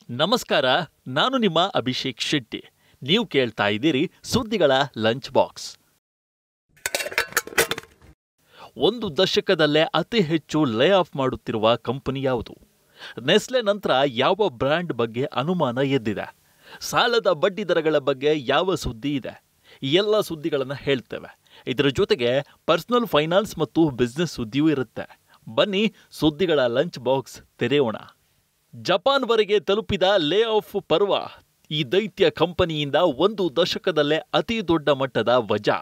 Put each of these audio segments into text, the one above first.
ನಮಸ್ಕಾರ, ನಾನು ನಿಮ್ಮ ಅಭಿಷೇಕ್ ಶೆಟ್ಟಿ. ನೀವು ಕೇಳ್ತಾ ಇದ್ದೀರಿ ಸುದ್ದಿಗಳ ಲಂಚ್ ಬಾಕ್ಸ್. ಒಂದು ದಶಕದಲ್ಲೇ ಅತಿ ಹೆಚ್ಚು ಲೇ ಆಫ್ ಮಾಡುತ್ತಿರುವ ಕಂಪನಿ ಯಾವುದು? ನೆಸ್ಲೆ ನಂತರ ಯಾವ ಬ್ರ್ಯಾಂಡ್ ಬಗ್ಗೆ ಅನುಮಾನ ಎದ್ದಿದೆ? ಸಾಲದ ಬಡ್ಡಿ ದರಗಳ ಬಗ್ಗೆ ಯಾವ ಸುದ್ದಿ ಇದೆ? ಈ ಎಲ್ಲ ಸುದ್ದಿಗಳನ್ನು ಹೇಳ್ತೇವೆ. ಇದರ ಜೊತೆಗೆ ಪರ್ಸನಲ್ ಫೈನಾನ್ಸ್ ಮತ್ತು ಬಿಸ್ನೆಸ್ ಸುದ್ದಿಯೂ ಇರುತ್ತೆ. ಬನ್ನಿ ಸುದ್ದಿಗಳ ಲಂಚ್ ಬಾಕ್ಸ್ ತೆರೆಯೋಣ. ಜಪಾನ್ವರೆಗೆ ತಲುಪಿದ ಲೇ ಆಫ್ ಪರ್ವ. ಈ ದೈತ್ಯ ಕಂಪನಿಯಿಂದ ಒಂದು ದಶಕದಲ್ಲೇ ಅತಿ ದೊಡ್ಡ ಮಟ್ಟದ ವಜಾ.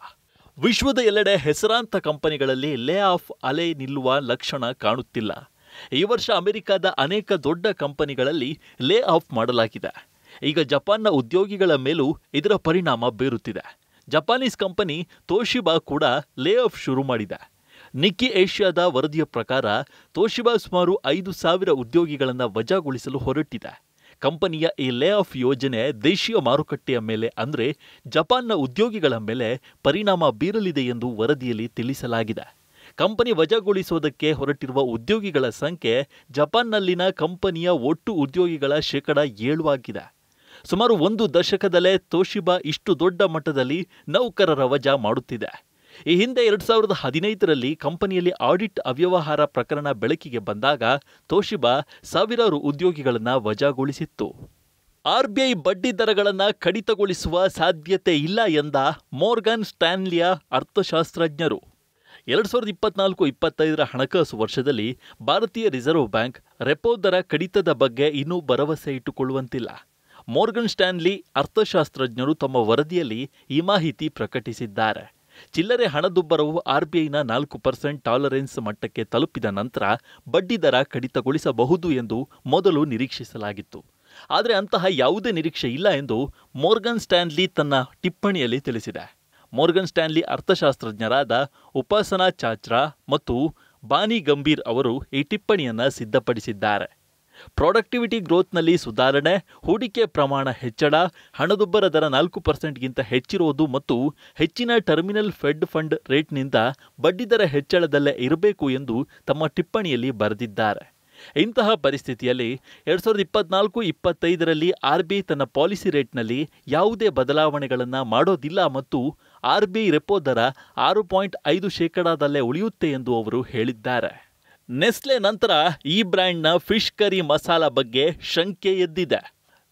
ವಿಶ್ವದ ಎಲ್ಲೆಡೆ ಹೆಸರಾಂತ ಕಂಪನಿಗಳಲ್ಲಿ ಲೇ ಆಫ್ ಅಲೆ ನಿಲ್ಲುವ ಲಕ್ಷಣ ಕಾಣುತ್ತಿಲ್ಲ. ಈ ವರ್ಷ ಅಮೆರಿಕದ ಅನೇಕ ದೊಡ್ಡ ಕಂಪನಿಗಳಲ್ಲಿ ಲೇ ಆಫ್ ಮಾಡಲಾಗಿದೆ. ಈಗ ಜಪಾನ್ನ ಉದ್ಯೋಗಿಗಳ ಮೇಲೂ ಇದರ ಪರಿಣಾಮ ಬೀರುತ್ತಿದೆ. ಜಪಾನೀಸ್ ಕಂಪನಿ ತೋಶಿಬಾ ಕೂಡ ಲೇ ಆಫ್ ಶುರು ಮಾಡಿದೆ. ನಿಕ್ಕಿ ಏಷ್ಯಾದ ವರದಿಯ ಪ್ರಕಾರ ತೋಶಿಬಾ ಸುಮಾರು 5,000 ಉದ್ಯೋಗಿಗಳನ್ನು ವಜಾಗೊಳಿಸಲು ಹೊರಟಿದೆ. ಕಂಪನಿಯ ಈ ಲೇ ಆಫ್ ಯೋಜನೆ ದೇಶೀಯ ಮಾರುಕಟ್ಟೆಯ ಮೇಲೆ ಅಂದರೆ ಜಪಾನ್ನ ಉದ್ಯೋಗಿಗಳ ಮೇಲೆ ಪರಿಣಾಮ ಬೀರಲಿದೆ ಎಂದು ವರದಿಯಲ್ಲಿ ತಿಳಿಸಲಾಗಿದೆ. ಕಂಪನಿ ವಜಾಗೊಳಿಸುವುದಕ್ಕೆ ಹೊರಟಿರುವ ಉದ್ಯೋಗಿಗಳ ಸಂಖ್ಯೆ ಜಪಾನ್ನಲ್ಲಿನ ಕಂಪನಿಯ ಒಟ್ಟು ಉದ್ಯೋಗಿಗಳ 7% ಆಗಿದೆ. ಸುಮಾರು ಒಂದು ದಶಕದಲ್ಲೇ ತೋಶಿಬಾ ಇಷ್ಟು ದೊಡ್ಡ ಮಟ್ಟದಲ್ಲಿ ನೌಕರರ ವಜಾ ಮಾಡುತ್ತಿದೆ. ಈ ಹಿಂದೆ 2015ರಲ್ಲಿ ಕಂಪನಿಯಲ್ಲಿ ಆಡಿಟ್ ಅವ್ಯವಹಾರ ಪ್ರಕರಣ ಬೆಳಕಿಗೆ ಬಂದಾಗ ತೋಶಿಬಾ ಸಾವಿರಾರು ಉದ್ಯೋಗಿಗಳನ್ನು ವಜಾಗೊಳಿಸಿತ್ತು. RBI ಬಡ್ಡಿ ದರಗಳನ್ನು ಕಡಿತಗೊಳಿಸುವ ಸಾಧ್ಯತೆ ಇಲ್ಲ ಎಂದ ಮೋರ್ಗನ್ ಸ್ಟ್ಯಾನ್ಲಿಯ ಅರ್ಥಶಾಸ್ತ್ರಜ್ಞರು. 2024-25 ಹಣಕಾಸು ವರ್ಷದಲ್ಲಿ ಭಾರತೀಯ ರಿಸರ್ವ್ ಬ್ಯಾಂಕ್ ರೆಪೋ ದರ ಕಡಿತದ ಬಗ್ಗೆ ಇನ್ನೂ ಭರವಸೆ ಇಟ್ಟುಕೊಳ್ಳುವಂತಿಲ್ಲ. ಮೋರ್ಗನ್ ಸ್ಟ್ಯಾನ್ಲಿ ಅರ್ಥಶಾಸ್ತ್ರಜ್ಞರು ತಮ್ಮ ವರದಿಯಲ್ಲಿ ಈ ಮಾಹಿತಿ ಪ್ರಕಟಿಸಿದ್ದಾರೆ. ಚಿಲ್ಲರೆ ಹಣದುಬ್ಬರವು RBIನ 4% ಟಾಲರೆನ್ಸ್ ಮಟ್ಟಕ್ಕೆ ತಲುಪಿದ ನಂತರ ಬಡ್ಡಿ ದರ ಕಡಿತಗೊಳಿಸಬಹುದು ಎಂದು ಮೊದಲು ನಿರೀಕ್ಷಿಸಲಾಗಿತ್ತು. ಆದರೆ ಅಂತಹ ಯಾವುದೇ ನಿರೀಕ್ಷೆ ಇಲ್ಲ ಎಂದು ಮೋರ್ಗನ್ ಸ್ಟ್ಯಾನ್ಲಿ ತನ್ನ ಟಿಪ್ಪಣಿಯಲ್ಲಿ ತಿಳಿಸಿದೆ. ಮೋರ್ಗನ್ ಸ್ಟ್ಯಾನ್ಲಿ ಅರ್ಥಶಾಸ್ತ್ರಜ್ಞರಾದ ಉಪಾಸನಾ ಚಾಚ್ರಾ ಮತ್ತು ಬಾನಿ ಗಂಭೀರ್ ಅವರು ಈ ಟಿಪ್ಪಣಿಯನ್ನು ಸಿದ್ಧಪಡಿಸಿದ್ದಾರೆ. ಪ್ರೊಡಕ್ಟಿವಿಟಿ ಗ್ರೋತ್ನಲ್ಲಿ ಸುಧಾರಣೆ, ಹೂಡಿಕೆ ಪ್ರಮಾಣ ಹೆಚ್ಚಳ, ಹಣದುಬ್ಬರ ದರ 4%ಗಿಂತ ಹೆಚ್ಚಿರುವುದು ಮತ್ತು ಹೆಚ್ಚಿನ ಟರ್ಮಿನಲ್ ಫೆಡ್ ಫಂಡ್ ರೇಟ್ನಿಂದ ಬಡ್ಡಿದರ ಹೆಚ್ಚಳದಲ್ಲೇ ಇರಬೇಕು ಎಂದು ತಮ್ಮ ಟಿಪ್ಪಣಿಯಲ್ಲಿ ಬರೆದಿದ್ದಾರೆ. ಇಂತಹ ಪರಿಸ್ಥಿತಿಯಲ್ಲಿ 2024-25ರಲ್ಲಿ RBI ತನ್ನ ಪಾಲಿಸಿ ರೇಟ್ನಲ್ಲಿ ಯಾವುದೇ ಬದಲಾವಣೆಗಳನ್ನು ಮಾಡೋದಿಲ್ಲ ಮತ್ತು RBI ರೆಪೋ ದರ 6.5% ಉಳಿಯುತ್ತೆ ಎಂದು ಅವರು ಹೇಳಿದ್ದಾರೆ. ನೆಸ್ಲೆ ನಂತರ ಈ ಬ್ರ್ಯಾಂಡ್ನ ಫಿಶ್ ಕರಿ ಮಸಾಲ ಬಗ್ಗೆ ಶಂಕೆ ಎದ್ದಿದೆ.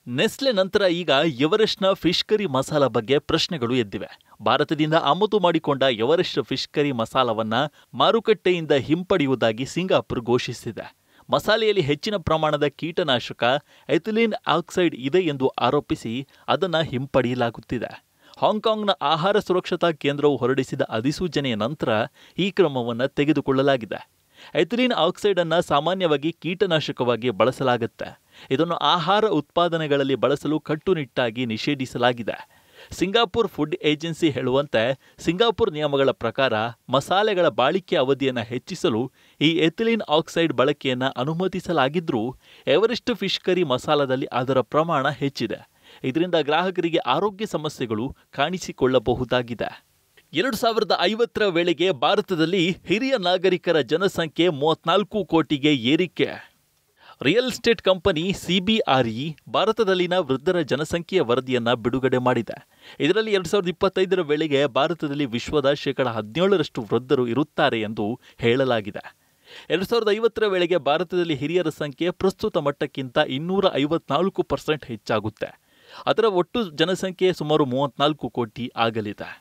ನೆಸ್ಲೆ ನಂತರ ಈಗ ಎವರೆಸ್ಟ್ನ ಫಿಶ್ ಕರಿ ಮಸಾಲ ಬಗ್ಗೆ ಪ್ರಶ್ನೆಗಳು ಎದ್ದಿವೆ. ಭಾರತದಿಂದ ಆಮದು ಮಾಡಿಕೊಂಡ ಎವರೆಸ್ಟ್ ಫಿಶ್ ಕರಿ ಮಸಾಲವನ್ನು ಮಾರುಕಟ್ಟೆಯಿಂದ ಹಿಂಪಡೆಯುವುದಾಗಿ ಸಿಂಗಾಪುರ್ ಘೋಷಿಸಿದೆ. ಮಸಾಲೆಯಲ್ಲಿ ಹೆಚ್ಚಿನ ಪ್ರಮಾಣದ ಕೀಟನಾಶಕ ಎಥಿಲೀನ್ ಆಕ್ಸೈಡ್ ಇದೆ ಎಂದು ಆರೋಪಿಸಿ ಅದನ್ನು ಹಿಂಪಡೆಯಲಾಗುತ್ತಿದೆ. ಹಾಂಗ್ಕಾಂಗ್ನ ಆಹಾರ ಸುರಕ್ಷತಾ ಕೇಂದ್ರವು ಹೊರಡಿಸಿದ ಅಧಿಸೂಚನೆಯ ನಂತರ ಈ ಕ್ರಮವನ್ನು ತೆಗೆದುಕೊಳ್ಳಲಾಗಿದೆ. ಎಥಿಲೀನ್ ಆಕ್ಸೈಡ್ ಅನ್ನು ಸಾಮಾನ್ಯವಾಗಿ ಕೀಟನಾಶಕವಾಗಿ ಬಳಸಲಾಗುತ್ತೆ. ಇದನ್ನು ಆಹಾರ ಉತ್ಪಾದನೆಗಳಲ್ಲಿ ಬಳಸಲು ಕಟ್ಟುನಿಟ್ಟಾಗಿ ನಿಷೇಧಿಸಲಾಗಿದೆ. ಸಿಂಗಾಪುರ್ ಫುಡ್ ಏಜೆನ್ಸಿ ಹೇಳುವಂತೆ ಸಿಂಗಾಪುರ್ ನಿಯಮಗಳ ಪ್ರಕಾರ ಮಸಾಲೆಗಳ ಬಾಳಿಕೆ ಅವಧಿಯನ್ನು ಹೆಚ್ಚಿಸಲು ಈ ಎಥಿಲೀನ್ ಆಕ್ಸೈಡ್ ಬಳಕೆಯನ್ನು ಅನುಮತಿಸಲಾಗಿದ್ದರೂ ಎವರೆಸ್ಟ್ ಫಿಶ್ ಕರಿ ಮಸಾಲದಲ್ಲಿ ಅದರ ಪ್ರಮಾಣ ಹೆಚ್ಚಿದೆ. ಇದರಿಂದ ಗ್ರಾಹಕರಿಗೆ ಆರೋಗ್ಯ ಸಮಸ್ಯೆಗಳು ಕಾಣಿಸಿಕೊಳ್ಳಬಹುದಾಗಿದೆ. 2050ರ ವೇಳೆಗೆ ಭಾರತದಲ್ಲಿ ಹಿರಿಯ ನಾಗರಿಕರ ಜನಸಂಖ್ಯೆ 34 ಕೋಟಿಗೆ ಏರಿಕೆ. ರಿಯಲ್ ಎಸ್ಟೇಟ್ ಕಂಪನಿ CBRE ಭಾರತದಲ್ಲಿನ ವೃದ್ಧರ ಜನಸಂಖ್ಯೆಯ ವರದಿಯನ್ನು ಬಿಡುಗಡೆ ಮಾಡಿದೆ. ಇದರಲ್ಲಿ 2025ರ ವೇಳೆಗೆ ಭಾರತದಲ್ಲಿ ವಿಶ್ವದ 17% ವೃದ್ಧರು ಇರುತ್ತಾರೆ ಎಂದು ಹೇಳಲಾಗಿದೆ. 2050ರ ವೇಳೆಗೆ ಭಾರತದಲ್ಲಿ ಹಿರಿಯರ ಸಂಖ್ಯೆ ಪ್ರಸ್ತುತ ಮಟ್ಟಕ್ಕಿಂತ 254% ಹೆಚ್ಚಾಗುತ್ತೆ. ಅದರ ಒಟ್ಟು ಜನಸಂಖ್ಯೆ ಸುಮಾರು 34 ಕೋಟಿ ಆಗಲಿದೆ.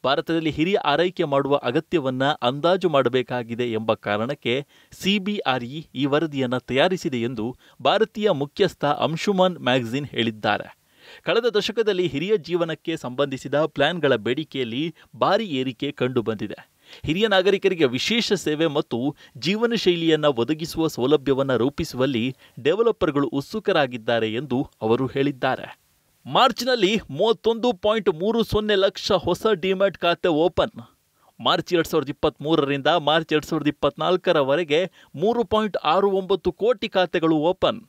ಭಾರತದಲ್ಲಿ ಹಿರಿಯ ಆರೈಕೆ ಮಾಡುವ ಅಗತ್ಯವನ್ನು ಅಂದಾಜು ಮಾಡಬೇಕಾಗಿದೆ ಎಂಬ ಕಾರಣಕ್ಕೆ CBRE ಈ ವರದಿಯನ್ನು ತಯಾರಿಸಿದೆ ಎಂದು ಭಾರತೀಯ ಮುಖ್ಯಸ್ಥ ಅಂಶುಮಾನ್ ಮ್ಯಾಗಜಿನ್ ಹೇಳಿದ್ದಾರೆ. ಕಳೆದ ದಶಕದಲ್ಲಿ ಹಿರಿಯ ಜೀವನಕ್ಕೆ ಸಂಬಂಧಿಸಿದ ಪ್ಲಾನ್ಗಳ ಬೇಡಿಕೆಯಲ್ಲಿ ಭಾರೀ ಏರಿಕೆ ಕಂಡುಬಂದಿದೆ. ಹಿರಿಯ ನಾಗರಿಕರಿಗೆ ವಿಶೇಷ ಸೇವೆ ಮತ್ತು ಜೀವನ ಶೈಲಿಯನ್ನು ಒದಗಿಸುವ ಸೌಲಭ್ಯವನ್ನು ರೂಪಿಸುವಲ್ಲಿ ಡೆವಲಪರ್ಗಳು ಉತ್ಸುಕರಾಗಿದ್ದಾರೆ ಎಂದು ಅವರು ಹೇಳಿದ್ದಾರೆ. ಮಾರ್ಚ್ನಲ್ಲಿ 31.30 ಲಕ್ಷ ಹೊಸ ಡಿಮ್ಯಾಟ್ ಖಾತೆ ಓಪನ್. ಮಾರ್ಚ್ 2023ರಿಂದ ಮಾರ್ಚ್ 2024ರವರೆಗೆ 3.69 ಕೋಟಿ ಖಾತೆಗಳು ಓಪನ್.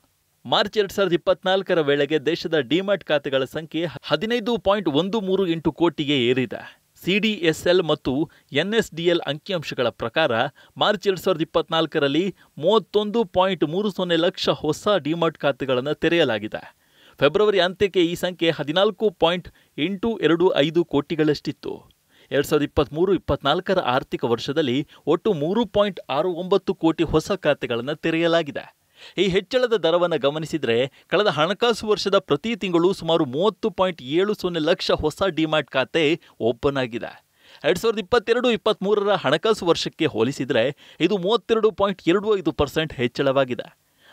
ಮಾರ್ಚ್ 2024ರ ವೇಳೆಗೆ ದೇಶದ ಡಿಮ್ಯಾಟ್ ಖಾತೆಗಳ ಸಂಖ್ಯೆ 15.138 ಕೋಟಿಗೆ ಏರಿದೆ. CDSL ಮತ್ತು NSDL ಅಂಕಿಅಂಶಗಳ ಪ್ರಕಾರ ಮಾರ್ಚ್ 2024ರಲ್ಲಿ 31.30 ಲಕ್ಷ ಹೊಸ ಡಿಮಾರ್ಟ್ ಖಾತೆಗಳನ್ನು ತೆರೆಯಲಾಗಿದೆ. ಫೆಬ್ರವರಿ ಅಂತ್ಯಕ್ಕೆ ಈ ಸಂಖ್ಯೆ 14.825 ಕೋಟಿಗಳಷ್ಟಿತ್ತು. 2023-24ರ ಆರ್ಥಿಕ ವರ್ಷದಲ್ಲಿ ಒಟ್ಟು 3.69 ಕೋಟಿ ಹೊಸ ಖಾತೆಗಳನ್ನು ತೆರೆಯಲಾಗಿದೆ. ಈ ಹೆಚ್ಚಳದ ದರವನ್ನು ಗಮನಿಸಿದರೆ ಕಳೆದ ಹಣಕಾಸು ವರ್ಷದ ಪ್ರತಿ ತಿಂಗಳು ಸುಮಾರು 30.70 ಲಕ್ಷ ಹೊಸ ಡಿಮ್ಯಾಟ್ ಖಾತೆ ಓಪನ್ ಆಗಿದೆ. 2022-23ರ ಹಣಕಾಸು ವರ್ಷಕ್ಕೆ ಹೋಲಿಸಿದರೆ ಇದು 32.25% ಹೆಚ್ಚಳವಾಗಿದೆ.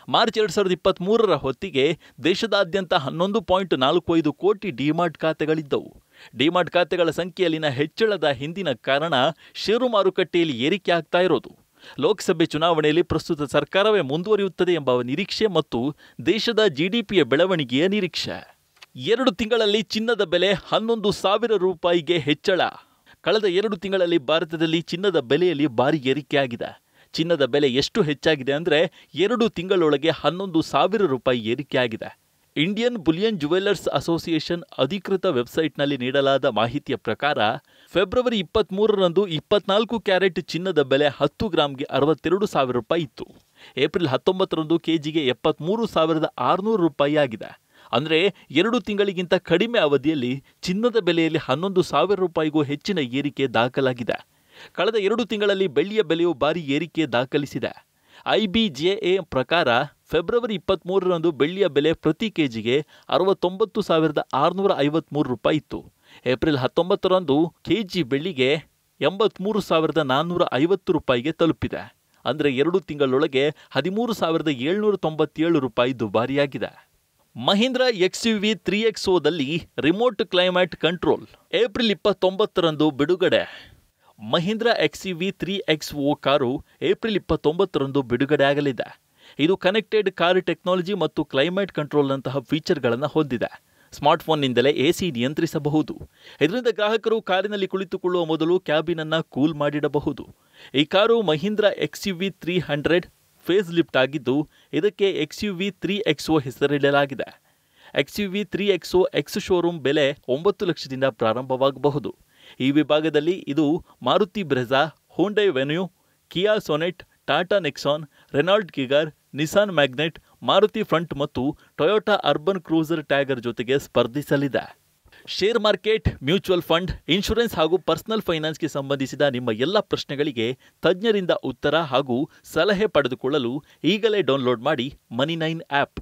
ಮಾರ್ಚ್ 2023ರ ಹೊತ್ತಿಗೆ ದೇಶದಾದ್ಯಂತ 11.45 ಕೋಟಿ ಡಿಮ್ಯಾಟ್ ಖಾತೆಗಳಿದ್ದವು. ಡಿಮ್ಯಾಟ್ ಖಾತೆಗಳ ಸಂಖ್ಯೆಯಲ್ಲಿನ ಹೆಚ್ಚಳದ ಹಿಂದಿನ ಕಾರಣ ಷೇರು ಮಾರುಕಟ್ಟೆಯಲ್ಲಿ ಏರಿಕೆ ಆಗ್ತಾ ಇರೋದು, ಲೋಕಸಭೆ ಚುನಾವಣೆಯಲ್ಲಿ ಪ್ರಸ್ತುತ ಸರ್ಕಾರವೇ ಮುಂದುವರಿಯುತ್ತದೆ ಎಂಬ ನಿರೀಕ್ಷೆ ಮತ್ತು ದೇಶದ GDPಯ ಬೆಳವಣಿಗೆಯ ನಿರೀಕ್ಷೆ. 2 ತಿಂಗಳಲ್ಲಿ ಚಿನ್ನದ ಬೆಲೆ 11,000 ರೂಪಾಯಿಗೆ ಹೆಚ್ಚಳ. ಕಳೆದ 2 ತಿಂಗಳಲ್ಲಿ ಭಾರತದಲ್ಲಿ ಚಿನ್ನದ ಬೆಲೆಯಲ್ಲಿ ಭಾರಿ ಏರಿಕೆಯಾಗಿದೆ. ಚಿನ್ನದ ಬೆಲೆ ಎಷ್ಟು ಹೆಚ್ಚಾಗಿದೆ ಅಂದರೆ 2 ತಿಂಗಳೊಳಗೆ 11,000 ರೂಪಾಯಿ ಏರಿಕೆಯಾಗಿದೆ. ಇಂಡಿಯನ್ ಬುಲಿಯನ್ ಜುವೆಲ್ಲರ್ಸ್ ಅಸೋಸಿಯೇಷನ್ ಅಧಿಕೃತ ವೆಬ್ಸೈಟ್ನಲ್ಲಿ ನೀಡಲಾದ ಮಾಹಿತಿಯ ಪ್ರಕಾರ ಫೆಬ್ರವರಿ 23ರಂದು 24 ಕ್ಯಾರೆಟ್ ಚಿನ್ನದ ಬೆಲೆ 10 ಗ್ರಾಂಗೆ 62,000 ರೂಪಾಯಿ ಇತ್ತು. ಏಪ್ರಿಲ್ 19ರಂದು ಕೆಜಿಗೆ 73,600 ರೂಪಾಯಿ ಆಗಿದೆ. ಅಂದರೆ 2 ತಿಂಗಳಿಗಿಂತ ಕಡಿಮೆ ಅವಧಿಯಲ್ಲಿ ಚಿನ್ನದ ಬೆಲೆಯಲ್ಲಿ 11,000 ರೂಪಾಯಿಗೂ ಹೆಚ್ಚಿನ ಏರಿಕೆ ದಾಖಲಾಗಿದೆ. ಕಳೆದ 2 ತಿಂಗಳಲ್ಲಿ ಬೆಳ್ಳಿಯ ಬೆಲೆಯು ಭಾರಿ ಏರಿಕೆ ದಾಖಲಿಸಿದೆ. IBJA ಪ್ರಕಾರ ಫೆಬ್ರವರಿ 23ರಂದು ಬೆಳ್ಳಿಯ ಬೆಲೆ ಪ್ರತಿ ಕೆಜಿಗೆ 69,653 ರೂಪಾಯಿ ಇತ್ತು. ಏಪ್ರಿಲ್ 19ರಂದು ಕೆಜಿ ಬೆಳ್ಳಿಗೆ 83,450 ರೂಪಾಯಿಗೆ ತಲುಪಿದೆ. ಅಂದರೆ 2 ತಿಂಗಳೊಳಗೆ 13,797 ರೂಪಾಯಿ ದುಬಾರಿಯಾಗಿದೆ. ಮಹೀಂದ್ರ XUV 3XOದಲ್ಲಿ ರಿಮೋಟ್ ಕ್ಲೈಮೇಟ್ ಕಂಟ್ರೋಲ್ ಏಪ್ರಿಲ್ 29ರಂದು ಬಿಡುಗಡೆ. Mahindra XUV 3XO car April 29ರಂದು ಬಿಡುಗಡೆಯಾಗಲಿದೆ. ಇದು ಕನೆಕ್ಟೆಡ್ ಕಾರ್ ಟೆಕ್ನಾಲಜಿ ಮತ್ತು ಕ್ಲೈಮೇಟ್ ಕಂಟ್ರೋಲ್ನಂತಹ ಫೀಚರ್ಗಳನ್ನು ಹೊಂದಿದೆ. ಸ್ಮಾರ್ಟ್ಫೋನ್ನಿಂದಲೇ AC ನಿಯಂತ್ರಿಸಬಹುದು. ಇದರಿಂದ ಗ್ರಾಹಕರು ಕಾರಿನಲ್ಲಿ ಕುಳಿತುಕೊಳ್ಳುವ ಮೊದಲು ಕ್ಯಾಬಿನನ್ನು ಕೂಲ್ ಮಾಡಿಡಬಹುದು. ಈ car Mahindra XUV 300 face lift ಆಗಿದ್ದು ಇದಕ್ಕೆ XUV 3XO ಹೆಸರಿಡಲಾಗಿದೆ. XUV 3XO ಎಕ್ಸ್ ಶೋರೂಮ್ ಬೆಲೆ 9 ಲಕ್ಷದಿಂದ ಪ್ರಾರಂಭವಾಗಬಹುದು. ಈ ವಿಭಾಗದಲ್ಲಿ ಇದು Maruti Brezza, Hyundai Venue, Kia Sonet, Tata Nexon, Renault Kiger, Nissan Magnite, Maruti Fronx ಮತ್ತು ಟೊಯೋಟಾ ಅರ್ಬನ್ ಕ್ರೂಸರ್ ಟ್ಯಾಗರ್ ಜೊತೆಗೆ ಸ್ಪರ್ಧಿಸಲಿದೆ. Share market, mutual fund, insurance ಹಾಗೂ ಪರ್ಸನಲ್ ಫೈನಾನ್ಸ್ಗೆ ಸಂಬಂಧಿಸಿದ ನಿಮ್ಮ ಎಲ್ಲ ಪ್ರಶ್ನೆಗಳಿಗೆ ತಜ್ಞರಿಂದ ಉತ್ತರ ಹಾಗೂ ಸಲಹೆ ಪಡೆದುಕೊಳ್ಳಲು ಈಗಲೇ ಡೌನ್ಲೋಡ್ ಮಾಡಿ ಮನಿ9 ಆ್ಯಪ್.